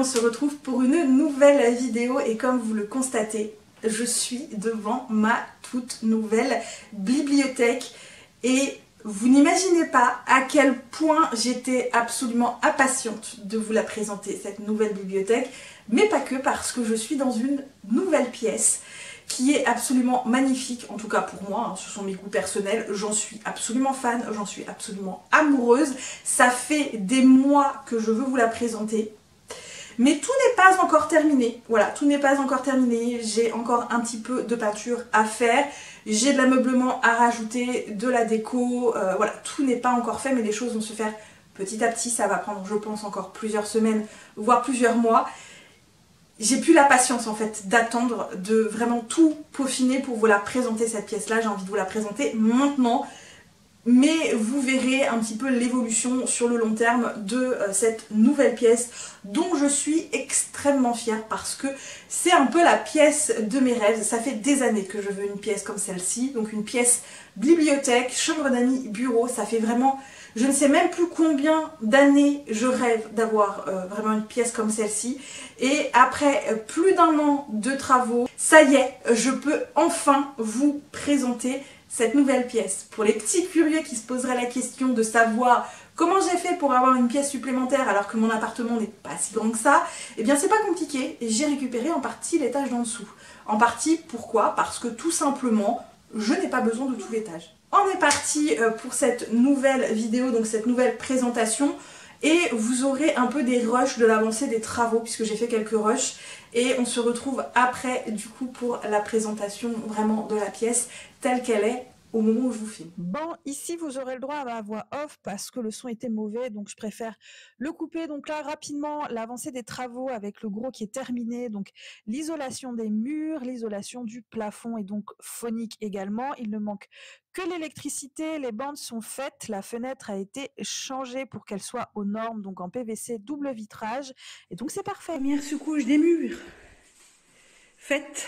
se retrouve pour une nouvelle vidéo et comme vous le constatez, je suis devant ma toute nouvelle bibliothèque et vous n'imaginez pas à quel point j'étais absolument impatiente de vous la présenter, cette nouvelle bibliothèque, mais pas que, parce que je suis dans une nouvelle pièce qui est absolument magnifique, en tout cas pour moi, hein, ce sont mes goûts personnels, j'en suis absolument fan, j'en suis absolument amoureuse, ça fait des mois que je veux vous la présenter, mais tout n'est pas encore terminé, voilà, tout n'est pas encore terminé, j'ai encore un petit peu de peinture à faire, j'ai de l'ameublement à rajouter, de la déco, voilà, tout n'est pas encore fait, mais les choses vont se faire petit à petit, ça va prendre, je pense, encore plusieurs semaines, voire plusieurs mois. J'ai plus la patience en fait d'attendre, de vraiment tout peaufiner pour vous la présenter cette pièce-là. J'ai envie de vous la présenter maintenant, mais vous verrez un petit peu l'évolution sur le long terme de cette nouvelle pièce dont je suis extrêmement fière parce que c'est un peu la pièce de mes rêves. Ça fait des années que je veux une pièce comme celle-ci, donc une pièce bibliothèque, chambre d'amis, bureau, ça fait vraiment... Je ne sais même plus combien d'années je rêve d'avoir vraiment une pièce comme celle-ci. Et après plus d'un an de travaux, ça y est, je peux enfin vous présenter cette nouvelle pièce. Pour les petits curieux qui se poseraient la question de savoir comment j'ai fait pour avoir une pièce supplémentaire alors que mon appartement n'est pas si grand que ça, eh bien c'est pas compliqué. J'ai récupéré en partie l'étage d'en dessous. En partie, pourquoi? Parce que tout simplement, je n'ai pas besoin de tout l'étage. On est parti pour cette nouvelle vidéo, donc cette nouvelle présentation, et vous aurez un peu des rushs de l'avancée des travaux puisque j'ai fait quelques rushs et on se retrouve après du coup pour la présentation vraiment de la pièce telle qu'elle est au moment où je vous filme. Bon, ici vous aurez le droit à ma voix off parce que le son était mauvais, donc je préfère le couper. Donc là, rapidement, l'avancée des travaux avec le gros qui est terminé, donc l'isolation des murs, l'isolation du plafond et donc phonique également. Il ne manque que l'électricité, les bandes sont faites, la fenêtre a été changée pour qu'elle soit aux normes, donc en PVC double vitrage, et donc c'est parfait. Première sous-couche des murs faite.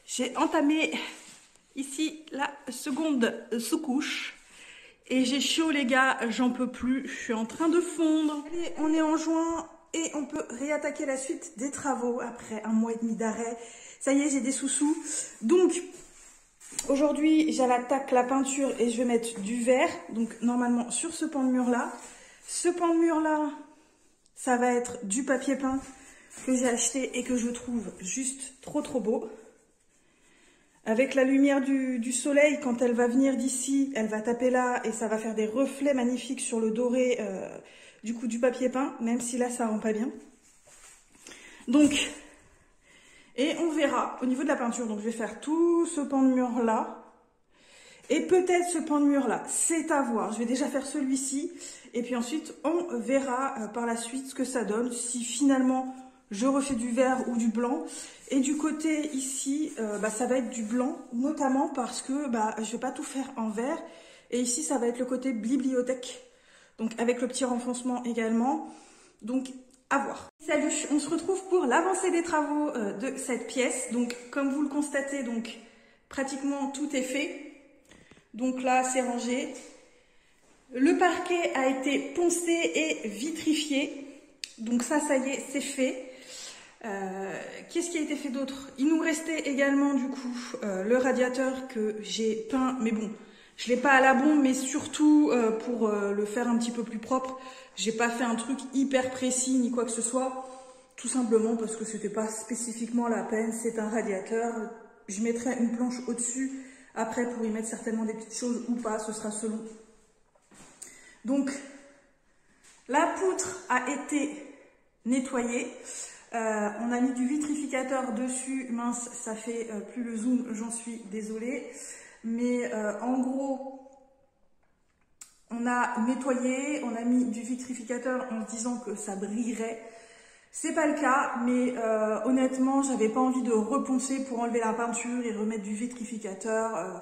J'ai entamé ici la seconde sous-couche et j'ai chaud les gars, j'en peux plus, je suis en train de fondre. Allez, on est en juin et on peut réattaquer la suite des travaux après un mois et demi d'arrêt. Ça y est, j'ai des sous-sous. Donc aujourd'hui j'attaque la peinture et je vais mettre du vert, donc normalement sur ce pan de mur là. Ce pan de mur là, ça va être du papier peint que j'ai acheté et que je trouve juste trop beau. Avec la lumière du soleil, quand elle va venir d'ici, elle va taper là et ça va faire des reflets magnifiques sur le doré du coup du papier peint, même si là ça rend pas bien. Donc, et on verra au niveau de la peinture, donc je vais faire tout ce pan de mur là et peut-être ce pan de mur là, c'est à voir. Je vais déjà faire celui-ci et puis ensuite on verra par la suite ce que ça donne, si finalement je refais du vert ou du blanc. Et du côté ici, ça va être du blanc, notamment parce que je ne vais pas tout faire en vert. Et ici, ça va être le côté bibliothèque, donc avec le petit renfoncement également. Donc, à voir. Salut, on se retrouve pour l'avancée des travaux de cette pièce. Donc, comme vous le constatez, donc pratiquement tout est fait. Donc là, c'est rangé. Le parquet a été poncé et vitrifié. Donc ça y est, c'est fait. Qu'est-ce qui a été fait d'autre? Il nous restait également du coup le radiateur que j'ai peint, mais bon, je l'ai pas à la bombe, mais surtout pour le faire un petit peu plus propre. J'ai pas fait un truc hyper précis ni quoi que ce soit, tout simplement parce que c'était pas spécifiquement la peine. C'est un radiateur, je mettrai une planche au-dessus après pour y mettre certainement des petites choses ou pas, ce sera selon. Donc la poutre a été nettoyée. On a mis du vitrificateur dessus, mince, ça fait plus le zoom, j'en suis désolée. Mais en gros, on a nettoyé, on a mis du vitrificateur en se disant que ça brillerait. C'est pas le cas, mais honnêtement, j'avais pas envie de reponcer pour enlever la peinture et remettre du vitrificateur.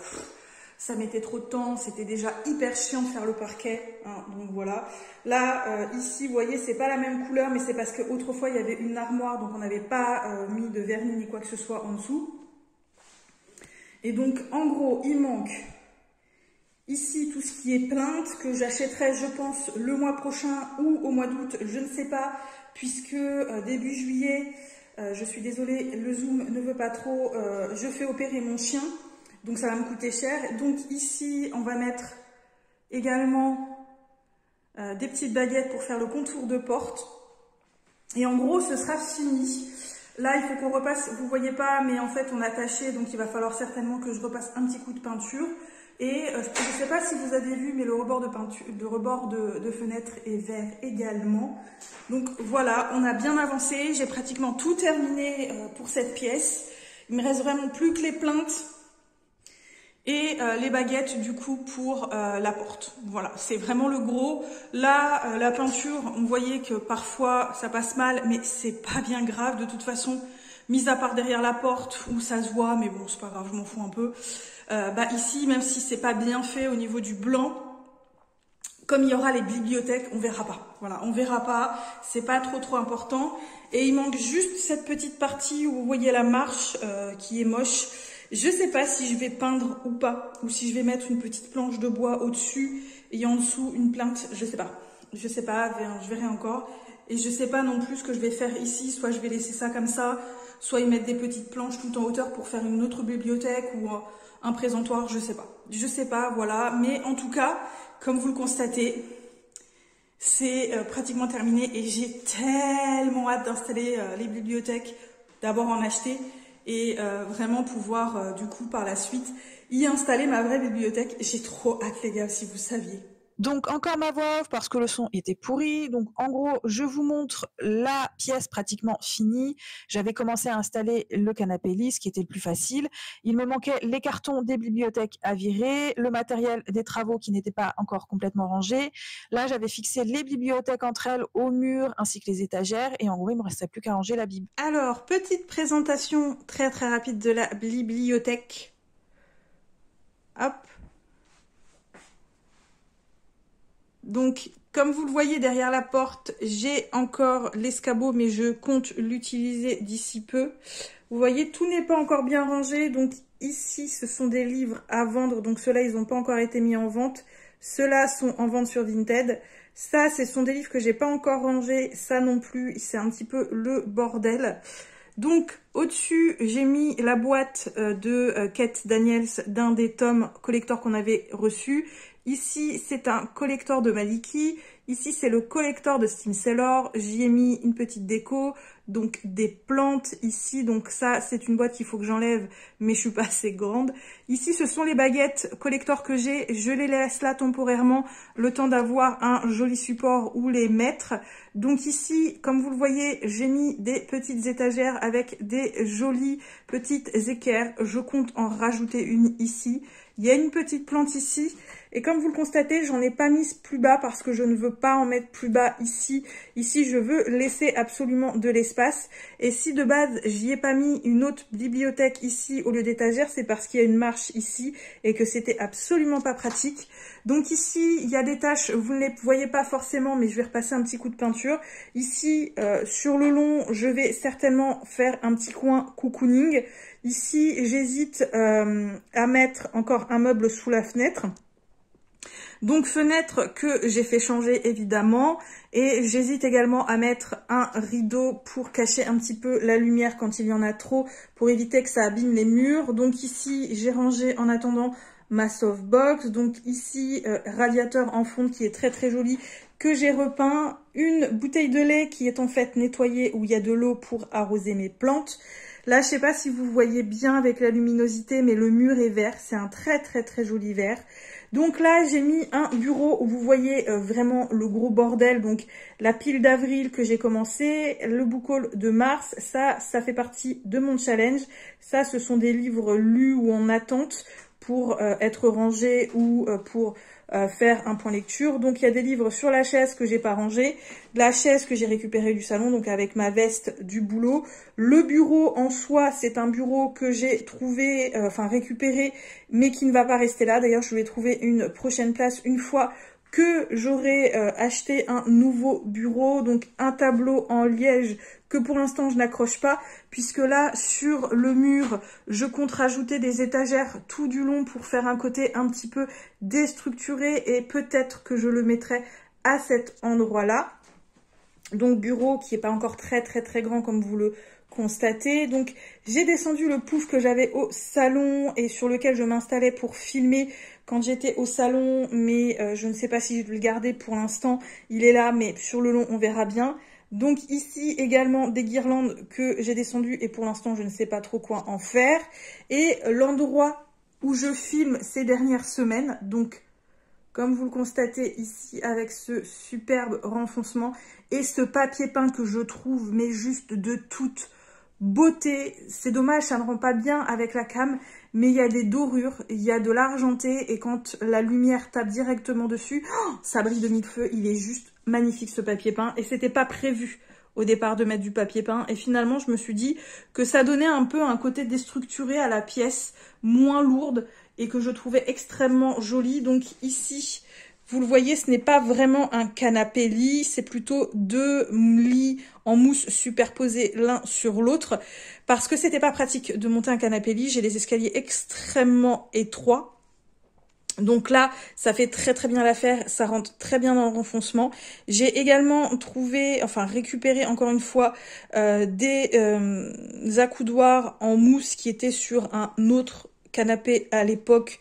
Ça mettait trop de temps, c'était déjà hyper chiant de faire le parquet, hein, donc voilà. Là, ici, vous voyez, c'est pas la même couleur, mais c'est parce qu'autrefois, il y avait une armoire, donc on n'avait pas mis de vernis ni quoi que ce soit en dessous. Et donc, en gros, il manque Ici, tout ce qui est plainte, que j'achèterai, je pense, le mois prochain ou au mois d'août, je ne sais pas, puisque début juillet, je suis désolée, le zoom ne veut pas trop, je fais opérer mon chien, donc ça va me coûter cher. Donc ici, on va mettre également des petites baguettes pour faire le contour de porte. Et en gros, ce sera fini. Là, il faut qu'on repasse, vous voyez pas, mais en fait, on a taché, donc il va falloir certainement que je repasse un petit coup de peinture. Et je ne sais pas si vous avez vu, mais le rebord de peinture, de fenêtre est vert également. Donc voilà, on a bien avancé. J'ai pratiquement tout terminé pour cette pièce. Il me reste vraiment plus que les plaintes et les baguettes du coup pour la porte. Voilà, c'est vraiment le gros. Là, la peinture, on voyait que parfois ça passe mal, mais c'est pas bien grave de toute façon. Mis à part derrière la porte où ça se voit, mais bon, c'est pas grave, je m'en fous un peu. Ici, même si c'est pas bien fait au niveau du blanc, comme il y aura les bibliothèques, on verra pas. Voilà, on verra pas, c'est pas trop important. Et il manque juste cette petite partie où vous voyez la marche qui est moche. Je sais pas si je vais peindre ou pas, ou si je vais mettre une petite planche de bois au-dessus et en dessous une plainte, je sais pas. Je sais pas, je verrai encore. Et je sais pas non plus ce que je vais faire ici, soit je vais laisser ça comme ça, soit y mettre des petites planches tout en hauteur pour faire une autre bibliothèque ou un présentoir, je sais pas. Je sais pas, voilà. Mais en tout cas, comme vous le constatez, c'est pratiquement terminé et j'ai tellement hâte d'installer les bibliothèques, d'abord en acheter et vraiment pouvoir du coup par la suite y installer ma vraie bibliothèque. J'ai trop hâte les gars, si vous saviez. Donc encore ma voix off parce que le son était pourri. Donc en gros, je vous montre la pièce pratiquement finie. J'avais commencé à installer le canapé lisse qui était le plus facile. Il me manquait les cartons des bibliothèques à virer, le matériel des travaux qui n'était pas encore complètement rangé. Là, j'avais fixé les bibliothèques entre elles au mur ainsi que les étagères et en gros, il me restait plus qu'à ranger la bible. Alors, petite présentation très rapide de la bibliothèque. Hop. Donc, comme vous le voyez derrière la porte, j'ai encore l'escabeau, mais je compte l'utiliser d'ici peu. Vous voyez, tout n'est pas encore bien rangé. Donc ici, ce sont des livres à vendre. Donc ceux-là, ils n'ont pas encore été mis en vente. Ceux-là sont en vente sur Vinted. Ça, ce sont des livres que j'ai pas encore rangés. Ça non plus, c'est un petit peu le bordel. Donc, au-dessus, j'ai mis la boîte de Kate Daniels d'un des tomes collector qu'on avait reçu. Ici, c'est un collector de Maliki. Ici, c'est le collector de Steam Sailor. J'y ai mis une petite déco, donc des plantes ici. Donc ça, c'est une boîte qu'il faut que j'enlève, mais je suis pas assez grande. Ici, ce sont les baguettes collector que j'ai. Je les laisse là temporairement, le temps d'avoir un joli support où les mettre. Donc ici, comme vous le voyez, j'ai mis des petites étagères avec des jolies petites équerres. Je compte en rajouter une ici. Il y a une petite plante ici. Et comme vous le constatez, j'en ai pas mis plus bas parce que je ne veux pas en mettre plus bas ici. Ici, je veux laisser absolument de l'espace. Et si de base, j'y ai pas mis une autre bibliothèque ici au lieu d'étagère, c'est parce qu'il y a une marche ici et que c'était absolument pas pratique. Donc ici, il y a des taches, vous ne les voyez pas forcément, mais je vais repasser un petit coup de peinture. Ici, sur le long, je vais certainement faire un petit coin cocooning. Ici, j'hésite à mettre encore un meuble sous la fenêtre. Donc fenêtre que j'ai fait changer évidemment, et j'hésite également à mettre un rideau pour cacher un petit peu la lumière quand il y en a trop, pour éviter que ça abîme les murs. Donc ici j'ai rangé en attendant ma softbox, donc ici radiateur en fonte qui est très joli, que j'ai repeint, une bouteille de lait qui est en fait nettoyée où il y a de l'eau pour arroser mes plantes. Là, je sais pas si vous voyez bien avec la luminosité, mais le mur est vert. C'est un très joli vert. Donc là, j'ai mis un bureau où vous voyez vraiment le gros bordel. Donc la pile d'avril que j'ai commencé, le book haul de mars, ça fait partie de mon challenge. Ça, ce sont des livres lus ou en attente pour être rangés ou pour faire un point lecture. Donc il y a des livres sur la chaise que j'ai pas rangé, la chaise que j'ai récupérée du salon, donc avec ma veste du boulot. Le bureau en soi, c'est un bureau que j'ai trouvé, récupéré, mais qui ne va pas rester là. D'ailleurs, je vais trouver une prochaine place une fois que j'aurais acheté un nouveau bureau, donc un tableau en liège que pour l'instant je n'accroche pas, puisque là sur le mur je compte rajouter des étagères tout du long pour faire un côté un petit peu déstructuré, et peut-être que je le mettrai à cet endroit là. Donc bureau qui n'est pas encore très grand comme vous le constatez. Donc j'ai descendu le pouf que j'avais au salon et sur lequel je m'installais pour filmer quand j'étais au salon, mais je ne sais pas si je vais le garder pour l'instant. Il est là, mais sur le long on verra bien. Donc ici également des guirlandes que j'ai descendues et pour l'instant je ne sais pas trop quoi en faire. Et l'endroit où je filme ces dernières semaines, donc comme vous le constatez ici avec ce superbe renfoncement et ce papier peint que je trouve mais juste de toute beauté. C'est dommage, ça ne rend pas bien avec la cam, mais il y a des dorures, il y a de l'argenté et quand la lumière tape directement dessus, oh, ça brille de mille feux. Il est juste magnifique ce papier peint et c'était pas prévu au départ de mettre du papier peint, et finalement je me suis dit que ça donnait un peu un côté déstructuré à la pièce, moins lourde, et que je trouvais extrêmement joli. Donc ici, vous le voyez, ce n'est pas vraiment un canapé lit, c'est plutôt deux lits en mousse superposés l'un sur l'autre, parce que c'était pas pratique de monter un canapé lit. J'ai des escaliers extrêmement étroits. Donc là, ça fait très bien l'affaire, ça rentre très bien dans le renfoncement. J'ai également trouvé, enfin récupéré encore une fois, des accoudoirs en mousse qui étaient sur un autre canapé à l'époque,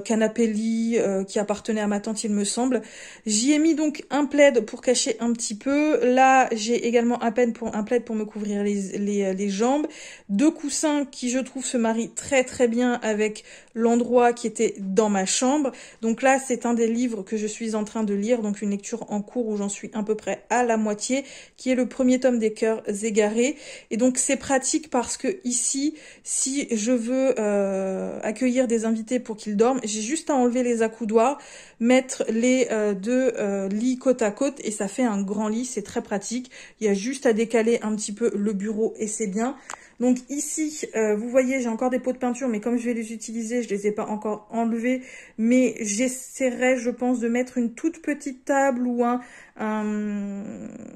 canapé lit qui appartenait à ma tante il me semble. J'y ai mis donc un plaid pour cacher un petit peu. Là j'ai également un plaid pour me couvrir les jambes. Deux coussins qui je trouve se marient très bien avec l'endroit qui était dans ma chambre. Donc là c'est un des livres que je suis en train de lire, donc une lecture en cours où j'en suis à peu près à la moitié, qui est le premier tome des Cœurs égarés. Et donc c'est pratique parce que ici, si je veux accueillir des invités pour qu'ils dorment, j'ai juste à enlever les accoudoirs, mettre les deux lits côte à côte et ça fait un grand lit, c'est très pratique. Il y a juste à décaler un petit peu le bureau et c'est bien. Donc ici, vous voyez, j'ai encore des pots de peinture, mais comme je vais les utiliser, je les ai pas encore enlevés. Mais j'essaierai, je pense, de mettre une toute petite table ou un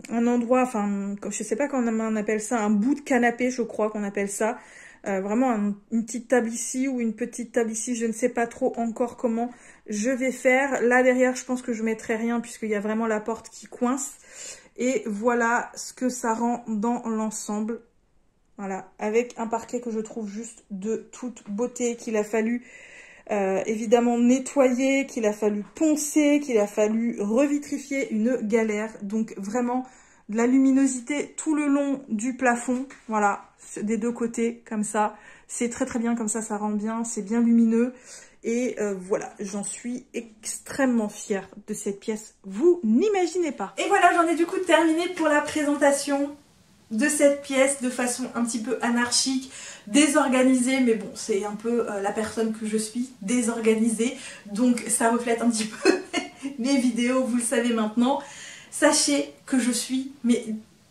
endroit, enfin, je sais pas comment on appelle ça, un bout de canapé, je crois qu'on appelle ça. Vraiment une petite table ici ou une petite table ici, je ne sais pas trop encore comment je vais faire. Là derrière, je pense que je mettrai rien puisqu'il y a vraiment la porte qui coince. Et voilà ce que ça rend dans l'ensemble. Voilà, avec un parquet que je trouve juste de toute beauté, qu'il a fallu évidemment nettoyer, qu'il a fallu poncer, qu'il a fallu revitrifier, une galère. Donc vraiment de la luminosité tout le long du plafond, voilà, des deux côtés comme ça. C'est très bien comme ça rend bien, c'est bien lumineux. Et voilà, j'en suis extrêmement fière de cette pièce, vous n'imaginez pas. Et voilà, j'en ai du coup terminé pour la présentation de cette pièce de façon un petit peu anarchique, désorganisée, mais bon, c'est un peu la personne que je suis, désorganisée, donc ça reflète un petit peu mes vidéos, vous le savez maintenant. Sachez que je suis mais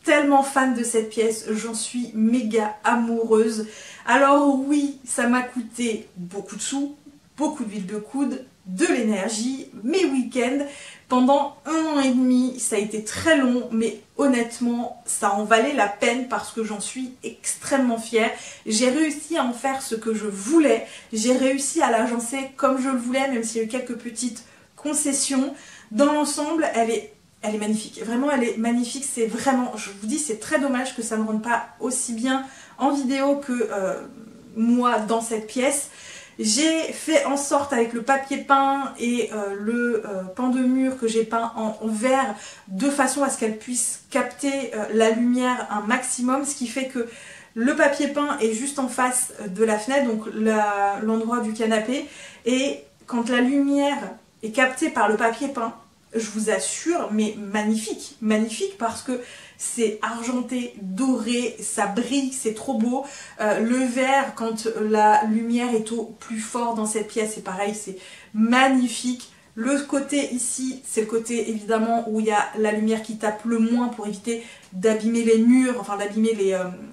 tellement fan de cette pièce, j'en suis méga amoureuse. Alors oui, ça m'a coûté beaucoup de sous, beaucoup d'huile de coude, de l'énergie, mes week-ends. Pendant 1 an et demi, ça a été très long, mais honnêtement, ça en valait la peine parce que j'en suis extrêmement fière. J'ai réussi à en faire ce que je voulais, j'ai réussi à l'agencer comme je le voulais, même s'il y a eu quelques petites concessions. Dans l'ensemble, elle est magnifique, vraiment elle est magnifique, c'est vraiment, je vous dis, c'est très dommage que ça ne rende pas aussi bien en vidéo que moi dans cette pièce. J'ai fait en sorte avec le papier peint et le pan de mur que j'ai peint en vert de façon à ce qu'elle puisse capter la lumière un maximum, ce qui fait que le papier peint est juste en face de la fenêtre, donc l'endroit du canapé, et quand la lumière est captée par le papier peint, je vous assure, mais magnifique, magnifique parce que c'est argenté, doré, ça brille, c'est trop beau. Le vert, quand la lumière est au plus fort dans cette pièce, c'est pareil, c'est magnifique. Le côté ici, c'est le côté évidemment où il y a la lumière qui tape le moins pour éviter d'abîmer les murs, enfin d'abîmer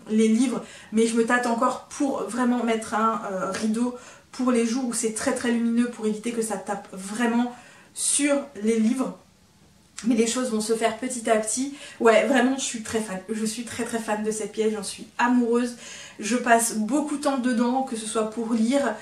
les livres. Mais je me tâte encore pour vraiment mettre un rideau pour les jours où c'est très lumineux pour éviter que ça tape vraiment sur les livres. Mais les choses vont se faire petit à petit. Ouais, vraiment, je suis très fan. Je suis très fan de cette pièce, j'en suis amoureuse. Je passe beaucoup de temps dedans, que ce soit pour lire,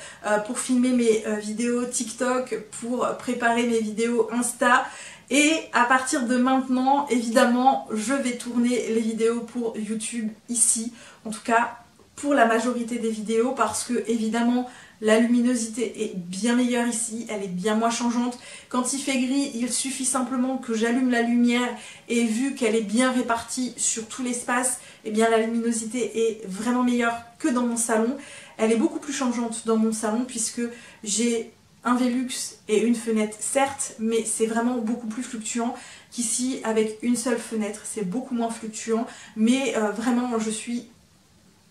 pour filmer mes vidéos TikTok, pour préparer mes vidéos Insta. Et à partir de maintenant, évidemment, je vais tourner les vidéos pour YouTube ici. En tout cas, pour la majorité des vidéos, parce que évidemment, la luminosité est bien meilleure ici, elle est bien moins changeante. Quand il fait gris, il suffit simplement que j'allume la lumière et vu qu'elle est bien répartie sur tout l'espace, eh bien la luminosité est vraiment meilleure que dans mon salon. Elle est beaucoup plus changeante dans mon salon puisque j'ai un Velux et une fenêtre certes, mais c'est vraiment beaucoup plus fluctuant qu'ici avec une seule fenêtre. C'est beaucoup moins fluctuant, mais vraiment je suis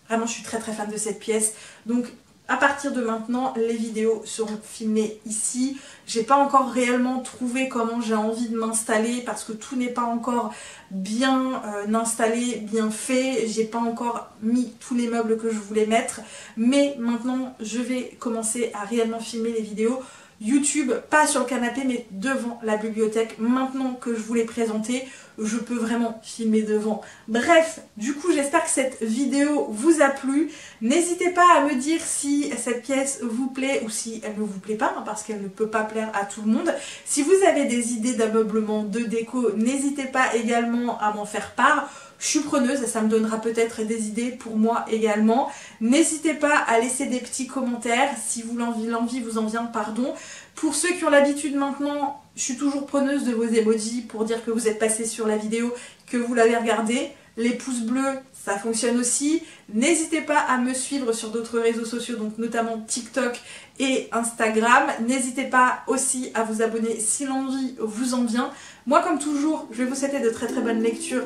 très fan de cette pièce. Donc à partir de maintenant, les vidéos seront filmées ici. J'ai pas encore réellement trouvé comment j'ai envie de m'installer parce que tout n'est pas encore bien installé, bien fait. J'ai pas encore mis tous les meubles que je voulais mettre. Mais maintenant, je vais commencer à réellement filmer les vidéos YouTube, pas sur le canapé mais devant la bibliothèque. Maintenant que je vous l'ai présenté, je peux vraiment filmer devant. Bref, du coup j'espère que cette vidéo vous a plu. N'hésitez pas à me dire si cette pièce vous plaît ou si elle ne vous plaît pas, hein, parce qu'elle ne peut pas plaire à tout le monde. Si vous avez des idées d'ameublement, de déco, n'hésitez pas également à m'en faire part. Je suis preneuse et ça me donnera peut-être des idées pour moi également. N'hésitez pas à laisser des petits commentaires si vous l'envie vous en vient, pardon. Pour ceux qui ont l'habitude maintenant, je suis toujours preneuse de vos emojis pour dire que vous êtes passé sur la vidéo, que vous l'avez regardée. Les pouces bleus, ça fonctionne aussi. N'hésitez pas à me suivre sur d'autres réseaux sociaux, donc notamment TikTok et Instagram. N'hésitez pas aussi à vous abonner si l'envie vous en vient. Moi, comme toujours, je vais vous souhaiter de très bonnes lectures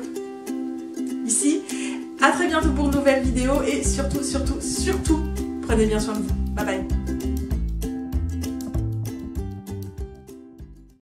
ici. À très bientôt pour une nouvelle vidéo et surtout, prenez bien soin de vous. Bye bye.